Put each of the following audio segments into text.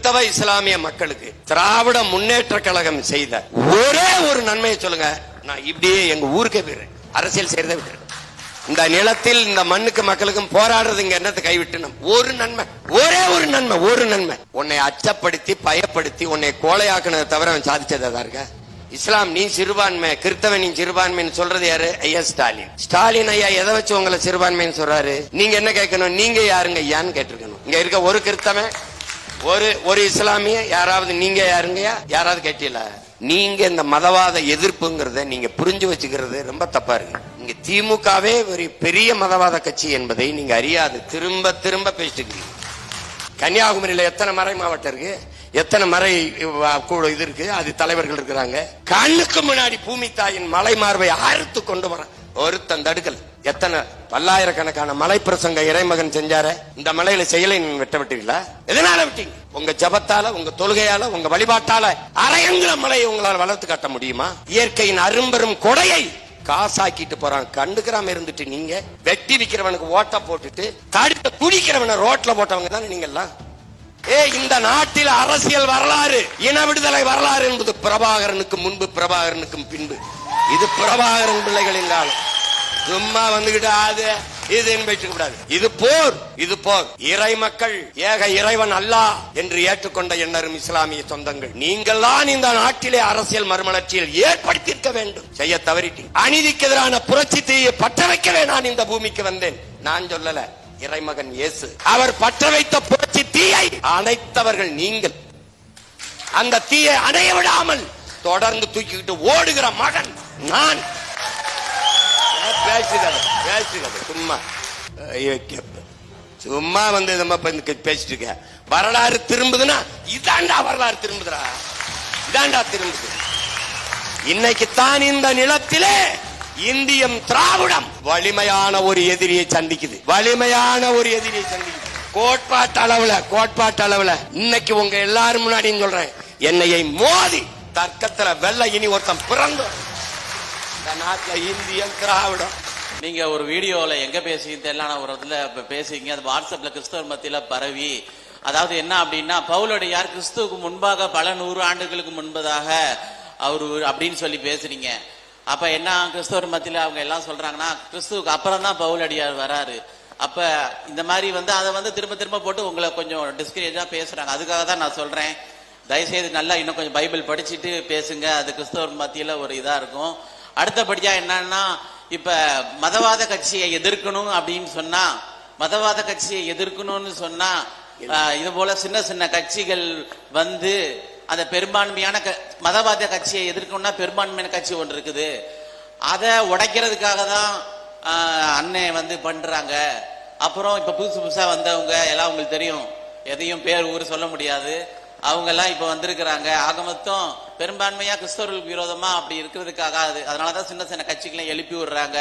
கிறிஸ்தவ இஸ்லாமிய மக்களுக்கு திராவிட முன்னேற்ற கழகம் செய்த ஒரே ஒரு நன்மையை சொல்லுங்க. நான் இப்படியே எங்க ஊருக்கே போயிடுறேன், அரசியல் செய்யறதை விட்டு. இந்த நிலத்தில் இந்த மண்ணுக்கு மக்களுக்கும் போராடுறது இங்க என்னத்தை கைவிட்டு ஒரு நன்மை, ஒரே ஒரு நன்மை, ஒரு நன்மை. உன்னை அச்சப்படுத்தி பயப்படுத்தி உன்னை கோலையாக்குனதை தவிர அவன் சாதிச்சதா இருக்க? இஸ்லாம் நீ சிறுபான்மை, கிறிஸ்தவன் நீ சிறுபான்மைன்னு சொல்றது யாரு? ஐயா ஸ்டாலின். ஸ்டாலின் ஐயா எதை வச்சு உங்களை சிறுபான்மைன்னு சொல்றாரு? நீங்க என்ன கேட்கணும்? நீங்க யாருங்க ஐயான்னு கேட்டிருக்கணும். இங்க இருக்க ஒரு கிறிஸ்தவன், ஒரு இஸ்லாமிய யாராவது நீங்க யாருங்கயா யாராவது கேட்டீங்களா? நீங்க இந்த மதவாத எதிர்ப்புங்கிறத நீங்க புரிஞ்சு வச்சுக்கிறது ரொம்ப தப்பா இருக்கு. இங்க திமுகவே ஒரு பெரிய மதவாத கட்சி என்பதை நீங்க அறியாது திரும்ப திரும்ப பேசிட்டு. கன்னியாகுமரியில எத்தனை மறை மாவட்டம் இருக்கு, எத்தனை மறை இது இருக்கு, அது தலைவர்கள் இருக்கிறாங்க. கண்ணுக்கு முன்னாடி பூமி தாயின் மலை மார்பை அறுத்து கொண்டு வர ஒருத்தன் தடுக்கல். எத்தனை பல்லாயிரக்கணக்கான மலை பிரசங்க இறைமகன் செஞ்சார, இந்த மலையில செயலை வெட்ட விட்டீங்களா? எதனால விட்டீங்க? உங்க ஜபத்தால, உங்க தொழுகையால, உங்க வழிபாட்டால அரையங்கிற மலையை உங்களால் வளர்த்து காட்ட முடியுமா? இயற்கையின் அரும்பெரும் கொடையை காசாக்கிட்டு போறான். கண்டுக்கிறாம இருந்துட்டு நீங்க வெட்டி விக்கிறவனுக்கு ஓட்ட போட்டுட்டு தடுத்து குடிக்கிறவனை ரோட்ல போட்டவங்க தானே நீங்க எல்லாம். இந்த நாட்டில் அரசியல் வரலாறு, இன விடுதலை வரலாறு என்பது பிரபாகரனுக்கு முன்பு, பிரபாகரனுக்கும் பின்பு. இது பிரபாகரன் பிள்ளைகளின் காலம். சும்மா வந்துகிட்டு அது இதுன்னு பேசிக்க கூடாது. இது போர், இது போர். இறை மக்கள் ஏக இறைவன் அல்லாஹ் என்று ஏற்றுக்கொண்ட எண்ணரும் இஸ்லாமிய சொந்தங்கள், நீங்கள் தான் இந்த நாட்டிலே அரசியல் மறுமலர்ச்சியில் ஏற்படுத்தியிருக்க வேண்டும். செய்ய தவறிட்டீங்க. அநீதிக்கு எதிரான புரட்சி தீயை பற்ற வைக்கவே நான் இந்த பூமிக்கு வந்தேன். நான் சொல்லல, இறைமகன் இயேசு. அவர் பற்ற வைத்த புரட்சி தீயை அணைத்தவர்கள் நீங்கள். அந்த தீயை அணைய விடாமல் தொடர்ந்து தூக்கிக்கிட்டு ஓடுகிற மகன் நான். சும்மா சும்மா வந்து பேசிட்டு இருக்க. வரலாறு திரும்புதுன்னா இதாண்டா வரலாறு திரும்புதுரா, இதாண்டா திரும்புது. இன்னைக்கு தான் இந்த நிலத்திலே இந்தியம் திராவிடம் வலிமையான ஒரு எதிரியை சந்திக்குது, வலிமையான ஒரு எதிரியை சந்திக்குது. கோட்பாட்டு அளவுல இன்னைக்கு உங்க எல்லாரும் முன்னாடி சொல்றேன், என்னையை மோதி தர்க்கத்துல வெள்ள இனி ஒருத்தன் பிறந்தோம். இந்தியம் திராவிடம். நீங்க ஒரு வீடியோல எங்க பேசிங்க தெரியல, ஒரு இடத்துல பேசிங்க, அது வாட்ஸ்அப்ல கிறிஸ்தவர் மத்தியில பரவி. அதாவது என்ன அப்படின்னா, பவுலடியார் கிறிஸ்துவுக்கு முன்பாக பல 100 ஆண்டுகளுக்கு முன்பதாக அவரு அப்படின்னு சொல்லி பேசுறீங்க. அப்ப என்ன கிறிஸ்தவர் மத்தியில அவங்க எல்லாம் சொல்றாங்கன்னா, கிறிஸ்துவுக்கு அப்புறம் தான் பவுலடியார் வராரு. அப்ப இந்த மாதிரி அதை திரும்ப திரும்ப போட்டு உங்களை கொஞ்சம் டிஸ்கரேஜா பேசுறாங்க. அதுக்காக தான் நான் சொல்றேன், தயவுசெய்து நல்லா இன்னும் கொஞ்சம் பைபிள் படிச்சுட்டு பேசுங்க. அது கிறிஸ்தவர் மத்தியில ஒரு இதா இருக்கும். அடுத்தபடியா என்னன்னா, இப்ப மதவாத கட்சியை எதிர்க்கணும் அப்படின்னு சொன்னா, மதவாத கட்சியை எதிர்க்கணும்னு சொன்னா, இது போல சின்ன சின்ன கட்சிகள் அந்த பெரும்பான்மையான மதவாத கட்சியை எதிர்க்கணும்னா பெரும்பான்மையான கட்சி ஒன்று இருக்குது, அதை உடைக்கிறதுக்காக தான் அண்ணன் பண்றாங்க. அப்புறம் இப்ப புதுசா வந்தவங்க எல்லாம் உங்களுக்கு தெரியும், எதையும் பேர் ஊர் சொல்ல முடியாது, அவங்க எல்லாம் இப்ப வந்திருக்கிறாங்க. ஆக மொத்தம் பெரும்பான்மையா கிறிஸ்தவர்களுக்கு விரோதமா அப்படி இருக்கிறதுக்காக அதனாலதான் சின்ன சின்ன கட்சிகளை எழுப்பி விடுறாங்க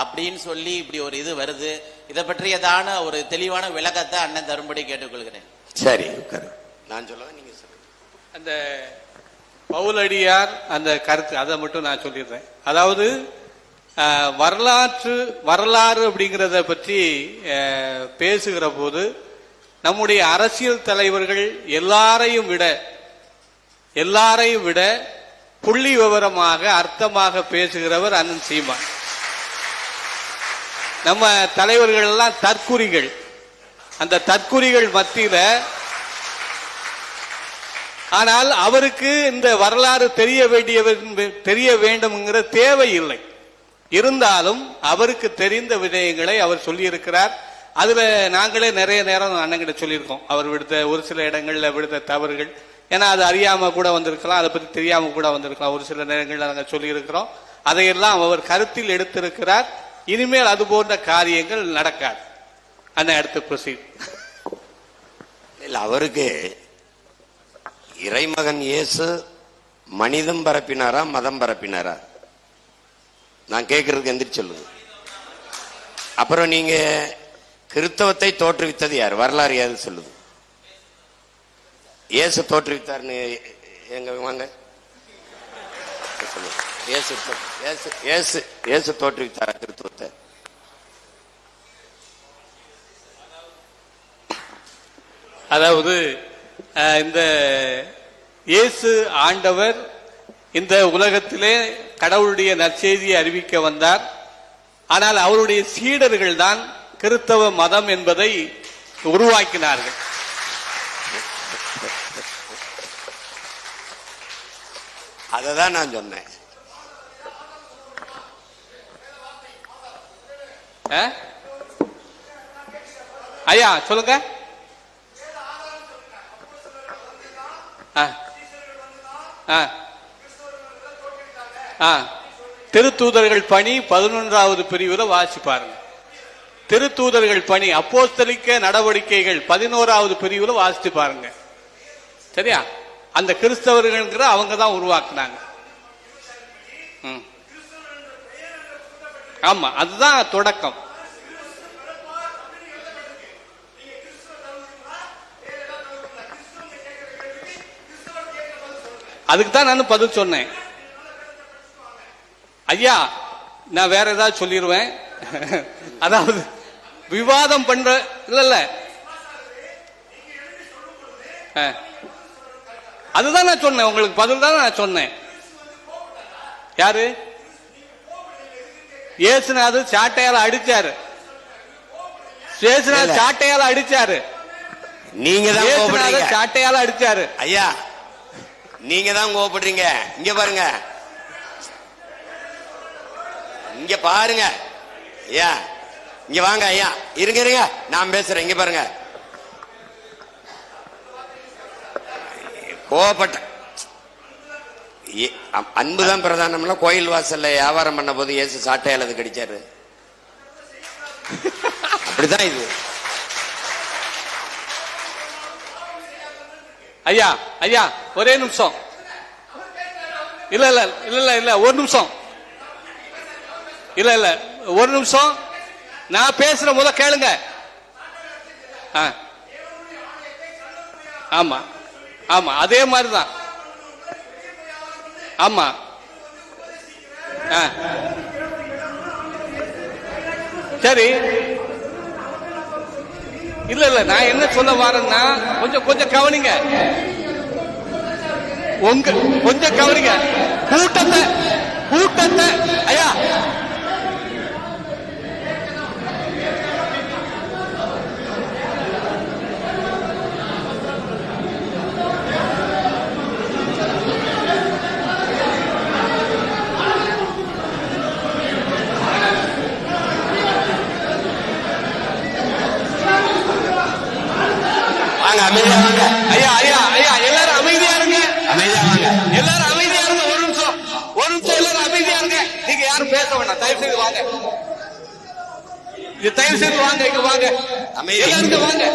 அப்படின்னு சொல்லி இப்படி ஒரு இது வருது. இதை பற்றியதான ஒரு தெளிவான விளக்கத்தை அண்ணன் தரும்படி கேட்டுக்கொள்கிறேன். சரி, நான் சொல்ல நீங்க சொல்லுங்க. அந்த பவுலடியார் அந்த கருத்து அதை மட்டும் நான் சொல்லிடுறேன். அதாவது வரலாறு அப்படிங்கிறத பற்றி பேசுகிற போது நம்முடைய அரசியல் தலைவர்கள் எல்லாரையும் விட புள்ளி விவரமாக அர்த்தமாக பேசுகிறவர் அண்ணன் சீமான். நம்ம தலைவர்கள் எல்லாம் தற்குறிகள். அந்த தற்குறிகள் மத்தியில ஆனால் அவருக்கு இந்த வரலாறு தெரிய வேண்டும்ங்கிற தேவை இல்லை. இருந்தாலும் அவருக்கு தெரிந்த விடயங்களை அவர் சொல்லியிருக்கிறார். அதுல நாங்களே நிறைய நேரம் அண்ணங்கிட்ட சொல்லியிருக்கோம், அவர் விடுத்த ஒரு சில இடங்கள்ல விடுத்த தவறுகள். ஏன்னா அது அறியாம கூட வந்திருக்கலாம், அதை பத்தி தெரியாம கூட வந்திருக்கலாம். ஒரு சில நேரங்கள்ல நாங்கள் சொல்லி இருக்கிறோம். அதையெல்லாம் அவர் கருத்தில் எடுத்திருக்கிறார். இனிமேல் அது போன்ற காரியங்கள் நடக்காது. அந்த அடுத்த ப்ரொசீட் இல்ல, அவருக்கு இறைமகன் இயேசு மனிதம் பரப்பினாரா மதம் பரப்பினாரா? நான் கேட்கறதுக்கு எந்திரிச்சு சொல்லுங்க. அப்புறம் நீங்க கிறிஸ்தவத்தை தோற்றுவித்தது யார்? வரலாறு யாரு சொல்லுது? இயேசு தோற்றுவித்தார்னு எங்க வாங்க இயேசு தோற்றுவித்தாரா கிறிஸ்தவத்தை? அதாவது இந்த இயேசு ஆண்டவர் இந்த உலகத்திலே கடவுளுடைய நற்செய்தியை அறிவிக்க வந்தார். ஆனால் அவருடைய சீடர்கள் தான் கிறிஸ்தவ மதம் என்பதை உருவாக்கினார்கள். அததான் நான் சொன்னேன். ஐயா சொல்லுங்க. திருத்தூதர்கள் பணி 11வது பிரிவுல வாசி பாருங்க. திருத்தூதர்கள் பணி அப்போஸ்தலிக்க நடவடிக்கைகள் 11வது பிரிவுல வாசித்து பாருங்க. சரியா? அந்த கிறிஸ்தவர்கள் அவங்க தான் உருவாக்குனாங்க. ஆமா, அதுதான் தொடக்கம். அதுக்கு தான் நான் பதில் சொன்னேன். ஐயா, நான் வேற ஏதாவது சொல்லிடுவேன். அதாவது விவாதம் பண்ற இல்ல அதுதான் நான் சொன்னேன். உங்களுக்கு பதில் தான் நான் சொன்னேன். யாரு? இயேசுநாதர் சாட்டையால அடிச்சாரு. இயேசுநாதர் சாட்டையால அடிச்சாரு. நீங்க தான் சாட்டையால அடிச்சாரு. ஐயா, நீங்க தான் கோபப்படுறீங்க. இங்க பாருங்க, இங்க பாருங்க. ஐயா இங்க வாங்க. ஐயா இருங்க இருங்க, நான் பேசுறேன். இங்க பாருங்க, கோபப்பட்ட அன்புதான் பிரதானம்ல. கோயில் வாசல்ல வியாபாரம் பண்ண போது இயேசு சாட்டையால அது கடிச்சாரு. அப்படிதான் இது. ஐயா ஐயா ஒரே நிமிஷம். இல்ல இல்ல இல்ல இல்ல ஒரு நிமிஷம். இல்ல இல்ல ஒரு நிமிஷம். நான் பேசுற முத கேளுங்க. ஆமா ஆமா, அதே மாதிரிதான். ஆமா, சரி. இல்ல இல்ல, நான் என்ன சொல்ல வரேன்னா கொஞ்சம் கொஞ்சம் கவனிங்க. உங்க கொஞ்சம் கவனிங்க. கூட்டத்தை கூட்டத்தை ஐயா அமைதியா வாங்க. ஐயா ஐயா ஐயா எல்லாரும் அமைதியா இருங்க. அமைதியா வாங்க. எல்லாரும் அமைதியா இருங்க. ஒரு நிமிஷம் ஒரு நிமிஷம் எல்லாரும் அமைதியா இருங்க. நீங்க யாரும் பேச வேண்டாம். தயவு செய்து வாங்க. தயவு செய்து வாங்க. இங்க வாங்க. எல்லாரும் வாங்க.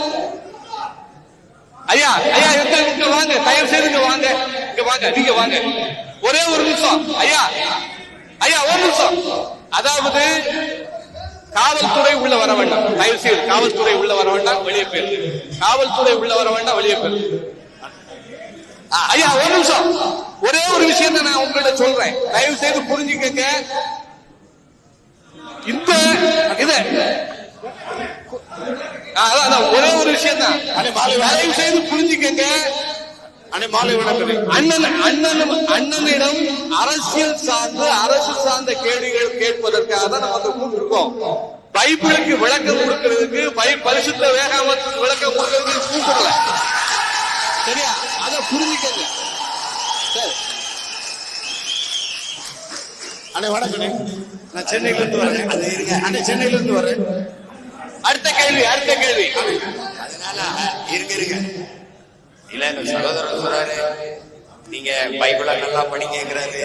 ஐயா ஐயா இங்க வாங்க. தயவு செய்து இங்க வாங்க. இங்க வாங்க. நீங்க வாங்க. ஒரே ஒரு நிமிஷம். ஐயா ஐயா ஒரு நிமிஷம். அதாவது காவல்துறை உள்ள வர வேண்டாம். தயவு செய்து காவல்துறை உள்ள வர வேண்டாம். வெளியே பேர். காவல்துறை உள்ள வர வேண்டாம். வெளியே பேர். ஐயா ஒரு நிமிஷம். ஒரே ஒரு விஷயத்தை நான் உங்கள்கிட்ட சொல்றேன். தயவு செய்து புரிஞ்சுக்கங்க. இந்த இது ஒரே ஒரு விஷயம் தான். தயவு செய்து புரிஞ்சுக்கங்க. அண்ணனிடம் அரசியல் சார்ந்து அரசு சார்ந்த கேள்விகள் கேட்பதற்காக தான் நம்ம கூப்பிட்டுருக்கோம். பைபிளுக்கு விளக்கம் கொடுக்கிறதுக்கு பரிசுத்த வேதாகமத்துக்கு விளக்கம் கொடுக்கிறதுக்கு கூப்பிடல. சரியா? அதை புரிஞ்சுக்கங்க. வணக்கம், நான் சென்னையில இருந்து வரேன். சென்னையில இருந்து வரேன். அடுத்த கேள்வி அடுத்த கேள்வி. அதனால இருங்க இருங்க. இல்ல சகோதரர் சொல்றாரு, நீங்க பைபிள நல்லா படிக்கிறாரு,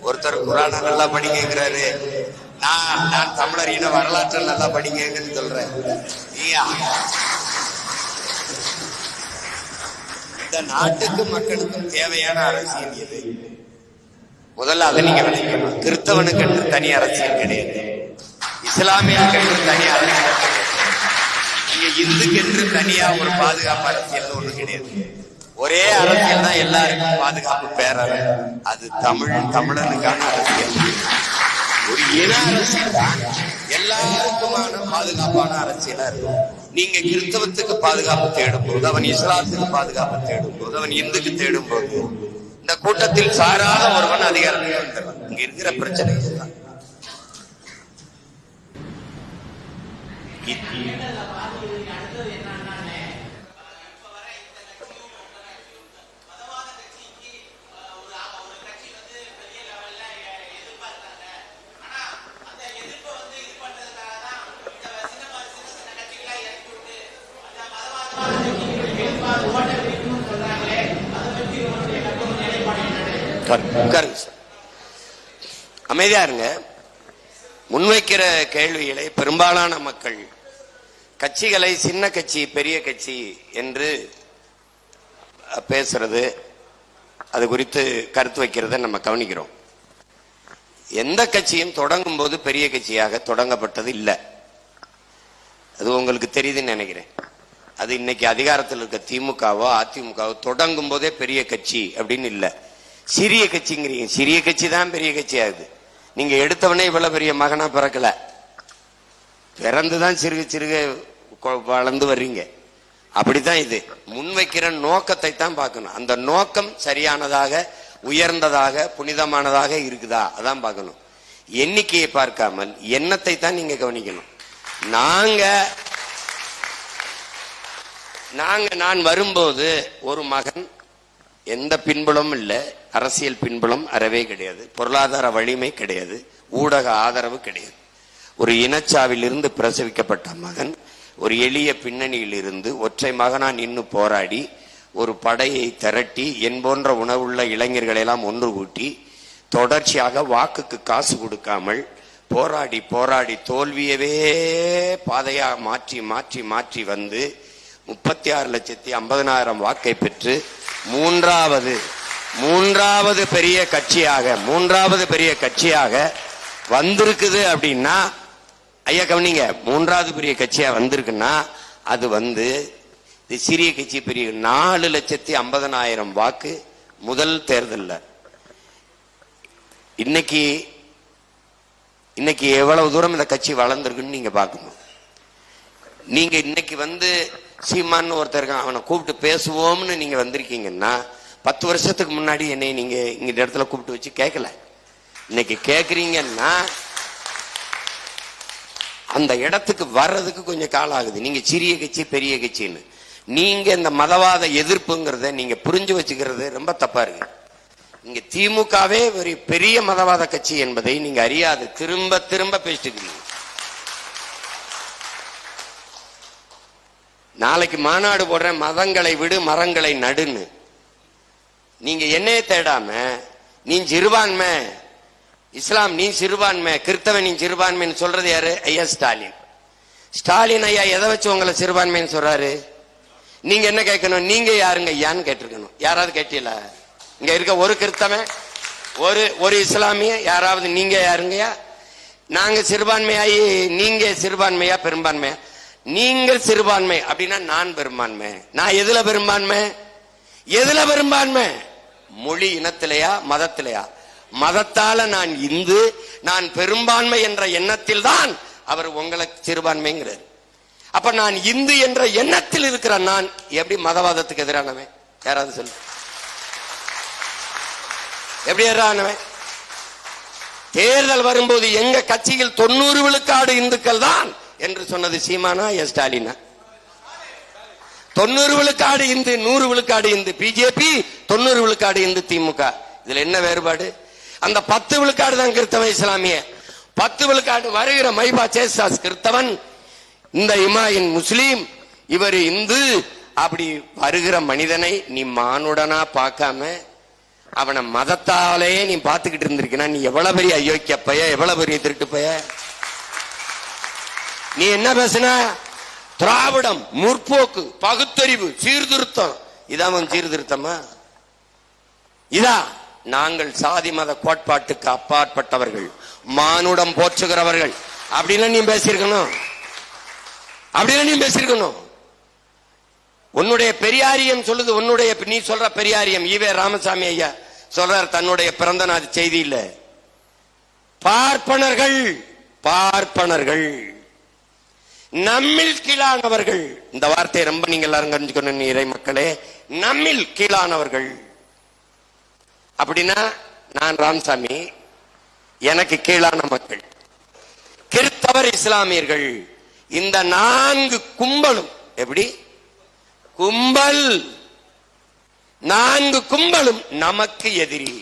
ஒருத்தர் குரான நல்லா படிக்கிறாரு, நான் தமிழர் இன வரலாற்றை நல்லா படிக்கன்னு சொல்றேன். இந்த நாட்டுக்கு மக்களுக்கும் தேவையான அரசியல் எது? முதல்ல அதை நீங்க விளைக்கணும். கிறிஸ்தவனுக்கு என்று தனி அரசியல் கிடையாது, இஸ்லாமியனுக்கு என்று தனி அரசியல் கிடையாது, நீங்க இந்துக்கு என்று தனியா ஒரு பாதுகாப்பு அரசியல் ஒண்ணு கிடையாது. ஒரே அரசியல் தான் எல்லாருக்கும் பாதுகாப்பு பேரவை. அது தமிழனுக்கான அரசியல். ஒரு இன அரசியல் தான் எல்லாருக்குமான பாதுகாப்பான அரசியலா இருக்கும். நீங்க கிறிஸ்தவத்துக்கு பாதுகாப்பு தேடும் போது, அவன் இஸ்லாத்துக்கு பாதுகாப்பு தேடும் போது, அவன் இந்துக்கு தேடும் போது, இந்த கூட்டத்தில் சாராத ஒருவன் அதிகாரத்தில் வந்துடுறான். இங்க இருக்கிற பிரச்சனை இதுதான். அமைதியா இருங்க. முன்வைக்கிற கேள்விகளை பெரும்பாலான மக்கள் கட்சிகளை சின்ன கட்சி பெரிய கட்சி என்று பேசுறது, அது குறித்து கருத்து வைக்கிறத நம்ம கவனிக்கிறோம். எந்த கட்சியும் தொடங்கும் போது பெரிய கட்சியாக தொடங்கப்பட்டது இல்லை. அது உங்களுக்கு தெரியுதுன்னு நினைக்கிறேன். அது இன்னைக்கு அதிகாரத்தில் இருக்க திமுகவோ அதிமுகவோ தொடங்கும் போதே பெரிய கட்சி அப்படின்னு இல்லை. சிறிய கட்சிங்கிறீங்க. சிறிய கட்சி தான் பெரிய கட்சி ஆகுது. நீங்க எடுத்தவனே இவ்வளவு பெரிய மகனா பிறக்கல, பிறந்துதான் சிறுக சிறுக வளர்ந்து வர்றீங்க. அப்படித்தான் இது. முன்வைக்கிற நோக்கத்தை தான் பார்க்கணும். அந்த நோக்கம் சரியானதாக, உயர்ந்ததாக, புனிதமானதாக இருக்குதா அதான் பார்க்கணும். எண்ணிக்கையை பார்க்காமல் எண்ணத்தை தான் நீங்க கவனிக்கணும். நான் வரும்போது ஒரு மகன், எந்த பின்புலமும் இல்லை, அரசியல் பின்புலம் அறவே கிடையாது, பொருளாதார வலிமை கிடையாது, ஊடக ஆதரவு கிடையாது. ஒரு இனச்சாவிலிருந்து பிரசவிக்கப்பட்ட மகன் ஒரு எளிய பின்னணியில் இருந்து ஒற்றை மகனா நின்று போராடி ஒரு படையை திரட்டி என் போன்ற உணவுள்ள இளைஞர்களை எல்லாம் ஒன்று கூட்டி தொடர்ச்சியாக வாக்குக்கு காசு கொடுக்காமல் போராடி போராடி தோல்வியவே பாதையா மாற்றி மாற்றி மாற்றி வந்து 36,50,000 வாக்கை பெற்று மூன்றாவது பெரிய கட்சியாக வந்திருக்குது. அப்படின்னா ஐயா கவனிங்க, மூன்றாவது பெரிய கட்சியா வந்திருக்குன்னா அது இது சிறிய கட்சி பெரிய 4,50,000 வாக்கு முதல் தேர்தல்ல. இன்னைக்கு எவ்வளவு தூரம் இந்த கட்சி வளர்ந்துருக்குன்னு நீங்க பார்க்கணும். நீங்க இன்னைக்கு சீமான்னு ஒருத்தர் இருக்கான், அவனை கூப்பிட்டு பேசுவோம்னு நீங்க வந்திருக்கீங்கன்னா 10 வருஷத்துக்கு முன்னாடி என்னை நீங்க இங்க இந்த இடத்துல கூப்பிட்டு வச்சு கேட்கல. இன்னைக்கு கேட்கறீங்கன்னா அந்த இடத்துக்கு வர்றதுக்கு கொஞ்சம் காலம் ஆகுது. நீங்க சிறிய கட்சி பெரிய கட்சின்னு நீங்க இந்த மதவாத எதிர்ப்புங்கிறத நீங்க புரிஞ்சு வச்சுக்கிறது ரொம்ப தப்பா இருக்கு. இங்க திமுகவே ஒரு பெரிய மதவாத கட்சி என்பதை நீங்க அறியாது திரும்ப திரும்ப பேசிட்டு இருக்கீங்க. நாளைக்கு மாநாடு போடுறேன், மதங்களை விடு மரங்களை நடுன்னு. நீங்க என்னைய தேடாம நீ சிறுபான்மை, இஸ்லாம் நீ சிறுபான்மை, கிறிஸ்தவன் நீ சிறுபான்மைன்னு சொல்றது யாரு? ஐயா ஸ்டாலின். ஸ்டாலின் ஐயா எதை வச்சு உங்களை சிறுபான்மைன்னு சொல்றாரு? நீங்க என்ன கேட்கணும்? நீங்க யாருங்க ஐயான்னு கேட்டிருக்கணும். யாராவது கேட்டீங்களா? இங்க இருக்க ஒரு கிறிஸ்தவன், ஒரு இஸ்லாமிய யாராவது நீங்க யாருங்கயா? நாங்க சிறுபான்மையாயி நீங்க சிறுபான்மையா பெரும்பான்மையா? நீங்கள் சிறுபான்மை அப்படின்னா நான் பெரும்பான்மை. நான் எதுல பெரும்பான்மை? மொழி இனத்திலையா மதத்திலையா? மதத்தால நான் இந்து, நான் பெரும்பான்மை என்ற எண்ணத்தில் தான் அவர் உங்களை சிறுபான்மைங்கிறார். அப்ப நான் இந்து என்ற எண்ணத்தில் இருக்கிற நான் எப்படி மதவாதத்துக்கு எதிரானவன்? யாராவது சொல்லு, எப்படி எதிரானவன்? தேர்தல் வரும்போது எங்க கட்சியில் 90 விழுக்காடு இந்துக்கள் தான் என்று சொன்னது சீமானா ஸ்டாலினா? 90 விழுக்காடு இந்து, 100 விழுக்காடு இந்து பிஜேபி, 90 விழுக்காடு இந்து திமுக. இதுல என்ன வேறுபாடு? அந்த 10 விழுக்காடு தான் கிறிஸ்தவ இஸ்லாமிய, 10 விழுக்காடு வருகிற மைபா சேசாஸ் கிறிஸ்தவன், இந்த இமாயின் முஸ்லீம், இவர் இந்து. அப்படி வருகிற மனிதனை நீ மானுடனா பார்க்காம அவனை மதத்தாலேயே நீ பார்த்துக்கிட்டு இருந்திருக்கா, நீ எவ்வளவு பெரிய அயோக்கிய பைய, எவ்வளவு பெரிய திருட்டு பைய. நீ என்ன பேசுன? திராவிடம், முற்போக்கு, பகுத்தறிவு, சீர்திருத்தம். இதான் சீர்திருத்தமா? இதா? நாங்கள் சாதி மத கோட்பாட்டுக்கு அப்பாற்பட்டவர்கள், மானுடம் போற்றுகிறவர்கள் அப்படின்னு நீ பேசியிருக்கணும். உன்னுடைய பெரியாரியம் சொல்லுது, நீ சொல்ற பெரியாரியம். ஈவே ராமசாமி ஐயா சொல்றார் தன்னுடைய பிறந்த நாள் செய்தியில, பார்ப்பனர்கள் நம்மில் கீழானவர்கள். இந்த வார்த்தையை ரொம்ப நீங்க எல்லாரும் தெரிஞ்சுக்கணும் இறை மக்களே. நம்மில் கீழானவர்கள் அப்படின்னா நான் ராமசாமி, எனக்கு கீழான மக்கள் கிறிஸ்தவர், இஸ்லாமியர்கள். இந்த 4 கும்பலும் எப்படி கும்பல், 4 கும்பலும் நமக்கு எதிரி.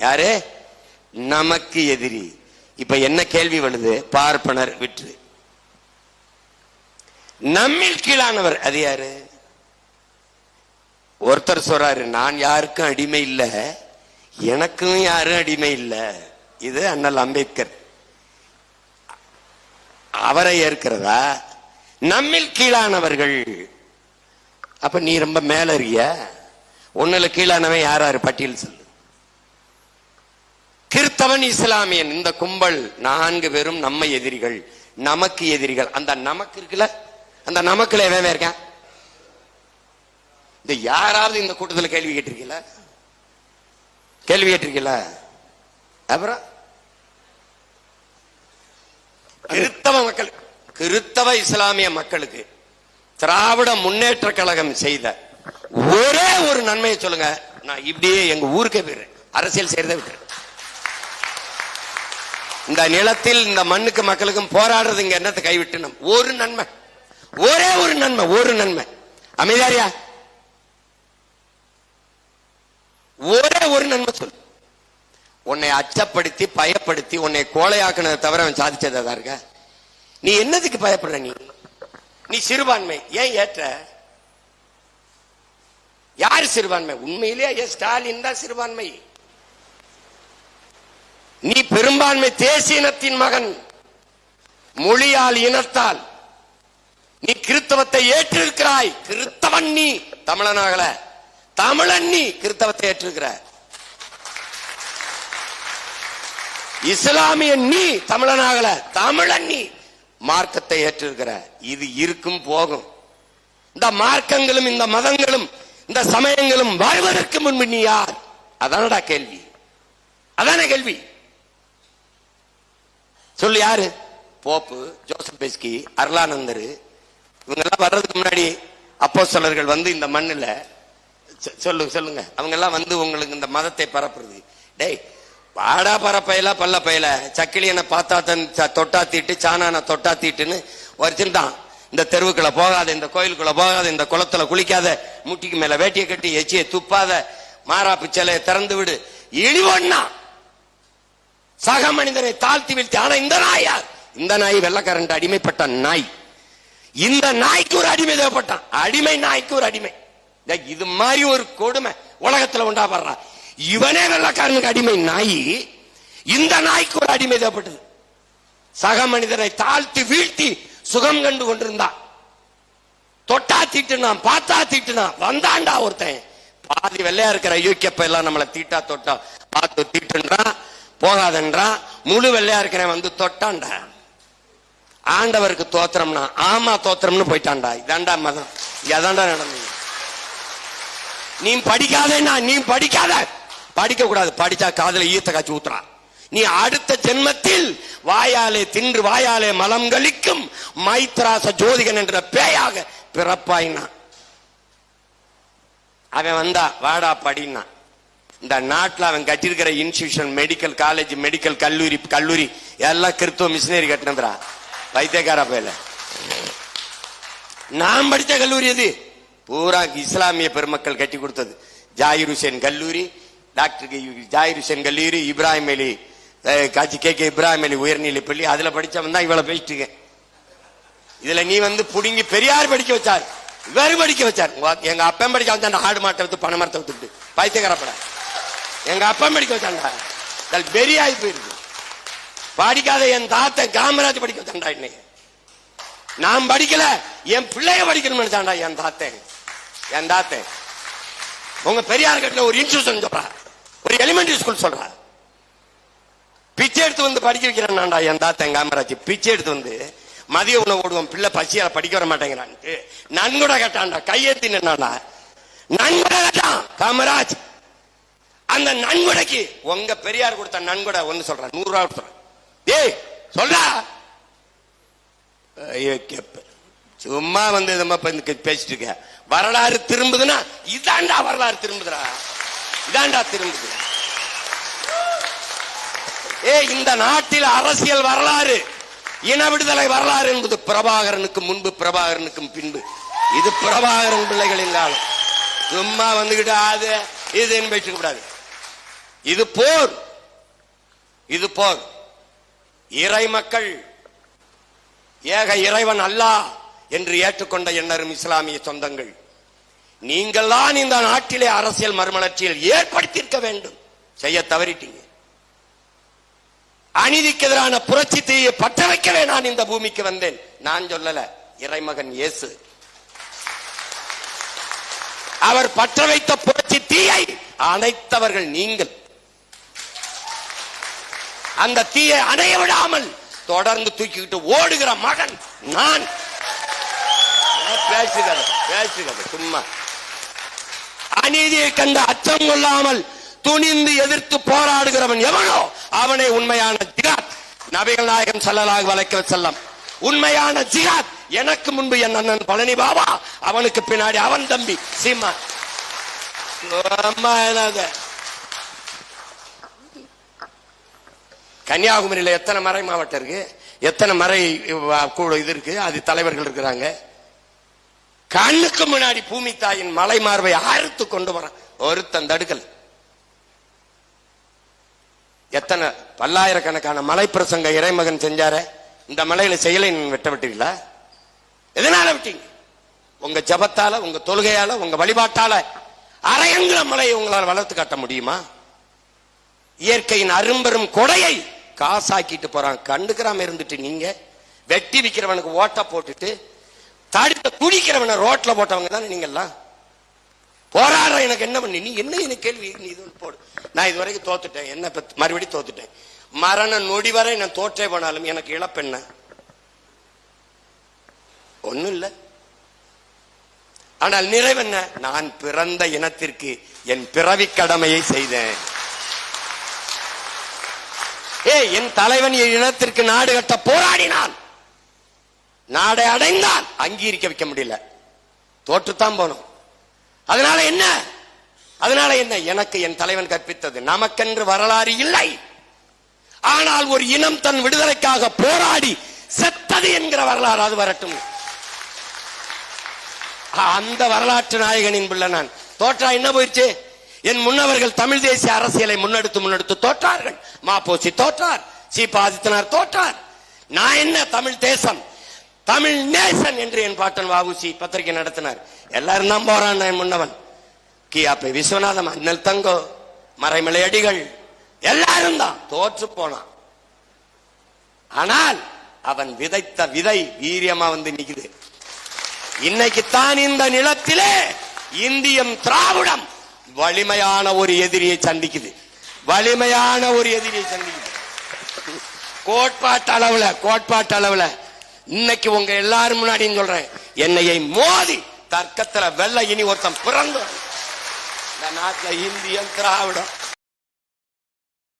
யாரு? நமக்கு எதிரி. இப்ப என்ன கேள்வி வருது? பார்ப்பனர் விற்று நம்மில் கீழானவர் அது யாரு? ஒருத்தர் சொல்றாரு, நான் யாருக்கும் அடிமை இல்ல, எனக்கும் யாரும் அடிமை இல்ல. இது அண்ணல் அம்பேத்கர். அவரை ஏற்கிறதா? நம்மில் கீழானவர்கள். அப்ப நீ ரொம்ப மேல இருக்கிய. ஒண்ணுல கீழானவன் யாராரு பட்டியல் சொல்லு. கிறிஸ்தவன், இஸ்லாமியன், இந்த கும்பல் 4 பேரும் நம்ம எதிரிகள், நமக்கு எதிரிகள். அந்த நமக்கு இருக்குல்ல, அந்த நமக்குல எவன் இருக்கான்? இந்த யாராவது இந்த கூட்டத்தில் கேள்வி கேட்டிருக்கீங்களா? கேள்வி கேட்டிருக்கீங்களா? அப்புறம் கிறிஸ்தவ மக்கள், கிறிஸ்தவ இஸ்லாமிய மக்களுக்கு திராவிட முன்னேற்ற கழகம் செய்த ஒரே ஒரு நன்மையை சொல்லுங்க. நான் இப்படியே எங்க ஊருக்கே போயிடுறேன், அரசியல் செய்யறதை விட்டுறேன். இந்த நிலத்தில் இந்த மண்ணுக்கு மக்களுக்கும் போராடுறது இங்க என்னத்தை கைவிட்டு நம்ம ஒரு நன்மை, ஒரே ஒரு நன்மை, ஒரு நன்மை. அமைதியாரியா? ஒரே ஒரு நன்மை சொல்லு. உன்னை அச்சப்படுத்தி பயப்படுத்தி உன்னை கோழையாக்குனதை தவிர அவன் சாதிச்சதா இருக்க? நீ என்னதுக்கு பயப்படுற? நீ சிறுபான்மை ஏன் ஏற்ற? யாரு சிறுபான்மை? உண்மையிலேயே ஸ்டாலின் தான் சிறுபான்மை. நீ பெரும்பான்மை தேசிய இனத்தின் மகன். மொழியால், இனத்தால் நீ கிறிஸ்தவத்தை ஏற்றிருக்கிறாய். கிறிஸ்தவன் நீ, தமிழனாகல. தமிழன் நீ, கிறிஸ்தவத்தை ஏற்றிருக்கிற. இஸ்லாமிய நீ, தமிழனாகல. தமிழன் நீ, மார்க்கத்தை ஏற்றிருக்கிற. இது இருக்கும் போகும். இந்த மார்க்கங்களும் இந்த மதங்களும் இந்த சமயங்களும் வாழ்வதற்கு முன்பு நீ யார்? அதானடா கேள்வி. அதான கேள்வி. சொல்லு யாரு? போப்பு, ஜோசப் பெஸ்கி, அருளானந்தர், இவங்க எல்லாம் வர்றதுக்கு முன்னாடி அப்போஸ்தலர்கள் வந்து இந்த மண்ணுல சொல்லுங்க, அவங்க எல்லாம் வந்து உங்களுக்கு இந்த மதத்தை பரப்புறது. டேய் வாடா பரப்பையில பல்ல பையில சக்கிலியனை பார்த்தா தொட்டா தீட்டு, சாணான தொட்டா தீட்டுன்னு வச்சிருந்தான். இந்த தெருவுக்குள்ள போகாத, இந்த கோயிலுக்குள்ள போகாத, இந்த குளத்துல குளிக்காத, முட்டிக்கு மேல வேட்டியை கட்டி எச்சியை துப்பாத, மாறாப்பு சிலையை திறந்து விடு, இழிவொன்னா சக மனிதனை தாழ்த்தி வீழ்த்தி. ஆனா இந்த நாய் யார்? இந்த நாய் வெள்ளக்காரன் அடிமைப்பட்ட நாய். இந்த நாய்க்கு ஒரு அடிமை தேவைப்பட்டான். அடிமை நாய்க்கு ஒரு அடிமை. இது மாதிரி ஒரு கொடுமை உலகத்துல உண்டாப்படுறா. இவனே வெள்ளக்காரனுக்கு அடிமை நாய், இந்த நாய்க்கு ஒரு அடிமை தேவைப்பட்டது. சக மனிதனை தாழ்த்தி வீழ்த்தி சுகம் கண்டு கொண்டிருந்தா. தொட்டா தீட்டுனான், பார்த்தா தீட்டுனான். வந்தாண்டா ஒருத்தன் பாதி வெள்ளையா இருக்கிற யூகேப்ப எல்லாம் நம்மளை தீட்டா தொட்டா பார்த்து தீட்டுன்றான், போகாதன்றான். முழு வெள்ளையா இருக்கிறேன் வந்து தொட்டான்டா. ஆண்டவருக்கு தோத்திரம்னா ஆமா தோத்திரம்னு போயிட்டான்டா. இதாண்டா மதம். அதான்டா நடந்தது. நீ படிக்காதேன்னா நீ படிக்காத, படிக்க கூடாது. படிச்சா காதல ஈத்த காட்சி ஊத்துறா. நீ அடுத்த ஜென்மத்தில் வாயாலே தின்று வாயாலே மலம் கழிக்கும் மைத்ராச ஜோதிகன் என்ற பேயாக பிறப்பாயினா. அவன் வந்தா வாடா படினா. இந்த நாட்டில் அவன் கட்டிருக்கிற இன்ஸ்டிடியூஷன், மெடிக்கல் காலேஜ், மெடிக்கல் கல்லூரி எல்லாம் கிறிஸ்துவ மிஷினரி கட்டினதுரா. வைத்தியக்கார பயில நான் படித்த கல்லூரி எது? பூரா இஸ்லாமிய பெருமக்கள் கட்டி கொடுத்தது. ஜாகிர் ஹுசேன் கல்லூரி, டாக்டர் ஜாகிர் ஹுசேன் கல்லூரி, இப்ராஹிம் அலி காட்சி கே இப்ராஹிம் அலி உயர்நிலை பள்ளி, அதுல படிச்சவன் தான் இவ்வளவு பேசிட்டு. இதுல நீ வந்து புடுங்கி பெரியார் படிக்க வச்சார், இவரு படிக்க வச்சார். எங்க அப்பன் படிக்க வச்சான். ஆடு மாட்டை விட்டு பண மரத்தை விட்டுட்டு பைத்தியக்காரப்பட எங்க அப்பன் படிக்க வச்சாண்டா. பெரியாய் போயிருக்கு. படிக்காத என் தாத்த காமராஜ் படிக்க வச்சாண்டா. இன்னைக்கு நான் படிக்கல, என் பிள்ளைய படிக்கணும்னு நினைச்சாண்டா என் தாத்தன். என் தாத்தன் உங்க பெரியார் கட்டில ஒரு இன்ஸ்டிடியூஷன் சொல்றா, ஒரு எலிமெண்டரி ஸ்கூல் சொல்றா. பிச்சை எடுத்து வந்து படிக்க வைக்கிறான்டா என் தாத்தன் காமராஜ். பிச்சை எடுத்து வந்து மதிய உணவு ஓடுவோம், பிள்ளை பசியால படிக்க வர மாட்டேங்கிறான்ட்டு நன்கொடை கட்டான்டா. கையெழுத்தி நின்னாடா, நன்கொடை கட்டான் காமராஜ். அந்த நன்கொடைக்கு உங்க பெரியார் கொடுத்த நன்கொடை ஒன்னு சொல்ற, 100 ரூபாய் கொடுத்துற. ஏய் சொல்றா, சும்மா வந்து பேசிட்டு இருக்க. வரலாறு திரும்புதுன்னா இதாண்டா வரலாறு திரும்புதுடா, இதாண்டா திரும்புது. இந்த நாட்டில் அரசியல் வரலாறு, இன விடுதலை வரலாறு என்பது பிரபாகரனுக்கு முன்பு, பிரபாகரனுக்கும் பின்பு. இது பிரபாகரன் பிள்ளைகளின் காலம். சும்மா வந்துகிட்டு அது இதுன்னு பேசிக்க கூடாது. இது போர், இது போர். இறை மக்கள் ஏக இறைவன் அல்லாஹ் என்று ஏற்றுக்கொண்ட எண்ணரும் இஸ்லாமிய சொந்தங்கள், நீங்கள் தான் இந்த நாட்டிலே அரசியல் மறுமலர்ச்சியில் ஏற்படுத்தியிருக்க வேண்டும். செய்ய தவறிட்டீங்க. அநீதிக்கு எதிரான புரட்சி தீயை பற்ற வைக்கவே நான் இந்த பூமிக்கு வந்தேன். நான் சொல்லல, இறைமகன் இயேசு. அவர் பற்ற வைத்த புரட்சி தீயை அணைத்தவர்கள் நீங்கள். அந்த தீயை அணைய விடாமல் தொடர்ந்து தூக்கிக்கிட்டு ஓடுகிற மகன் நான். பேசுகிறது சும்மா. அநீதியை கண்ட அச்சம் கொள்ளாமல் துணிந்து எதிர்த்து போராடுகிறவன் எவனோ அவனை உண்மையான ஜிகாத். நபிகள் நாயகம் ஸல்லல்லாஹு அலைஹி வஸல்லம் உண்மையான ஜிகாத். எனக்கு முன்பு என் அண்ணன் பழனி பாபா, அவனுக்கு பின்னாடி அவன் தம்பி சீமா. கன்னியாகுமரியில எத்தனை மறை மாவட்டம் இருக்கு, எத்தனை மறை இது இருக்கு, அது தலைவர்கள் இருக்கிறாங்க. கண்ணுக்கு முன்னாடி பூமி தாயின் மலை மார்பை அறுத்து கொண்டு வரான் ஒருத்தன் தடுக்கல். எத்தனை பல்லாயிரக்கணக்கான மலை பிரசங்க இறைமகன் செஞ்சார, இந்த மலையில செயலை வெட்ட விட்டீங்களா? எதனால விட்டீங்க? உங்க ஜபத்தால, உங்க தொழுகையால, உங்க வழிபாட்டால அரையங்கிற மலையை உங்களால் வளர்த்து காட்ட முடியுமா? இயற்கையின் அரும்பெரும் கொடையை காசாக்கிட்டு போறான். கண்டுக்கிறாம இருந்துட்டு நீங்க வெட்டி விக்கிறவனுக்கு ஓட்ட போட்டுட்டு தடுத்த குடிக்கிறவனை ரோட்ல போட்டவங்க தானே நீங்க எல்லாம். போராடுற எனக்கு என்ன பண்ணி, நீ என்ன கேள்வி நீ இது போடு. நான் இது வரைக்கும் தோத்துட்டேன், என்ன மறுபடியும் தோத்துட்டேன். மரண நொடி வரை நான் தோற்றே போனாலும் எனக்கு இழப்பென்ன? ஒண்ணும் இல்ல. ஆனால் நிறைவென்ன? நான் பிறந்த இனத்திற்கு என் பிறவி கடமையை செய்தேன். என் தலைவன் என் இனத்திற்கு நாடு கட்ட போராடினான், நாடை அடைந்தான், அங்கீகரிக்க வைக்க முடியல, தோற்றுத்தான் போனோம். அதனால என்ன? அதனால என்ன? எனக்கு என் தலைவன் கற்பித்தது, நமக்கென்று வரலாறு இல்லை, ஆனால் ஒரு இனம் தன் விடுதலைக்காக போராடி செத்தது என்கிற வரலாறு அது வரட்டும். அந்த வரலாற்று நாயகனின் பிள்ளை நான். தோற்றா என்ன போயிடுச்சு? என் முன்னவர்கள் தமிழ் தேசிய அரசியலை முன்னெடுத்து தோற்றார்கள். மாப்போசி தோற்றார், சீபா ஆதித்தனார் தோற்றார். நான் என்ன? தமிழ் தேசம், தமிழ் நேசன் என்று என் பாட்டன் வாவுசி பத்திரிகை நடத்தினார். எல்லாரும் தான் போறான். என் முன்னவன் கியாப்பை விஸ்வநாதம், அண்ணல் தங்கோ, மறைமலை அடிகள் எல்லாரும் தான் தோற்று போனான். ஆனால் அவன் விதைத்த விதை வீரியமா வந்து நிக்குது. இன்னைக்குத்தான் இந்த நிலத்திலே இந்தியம் திராவிடம் வலிமையான ஒரு எதிரியை சந்திக்குது. வலிமையான ஒரு எதிரியை சந்திக்குது. கோட்பாட்டு அளவுல இன்னைக்கு உங்க எல்லாரும் முன்னாடி சொல்றேன், என்னையை மோதி தர்க்கத்துல வெள்ள இனி ஒருத்தன் பிறந்து இந்த நாட்டுல இந்தியம் திராவிடம்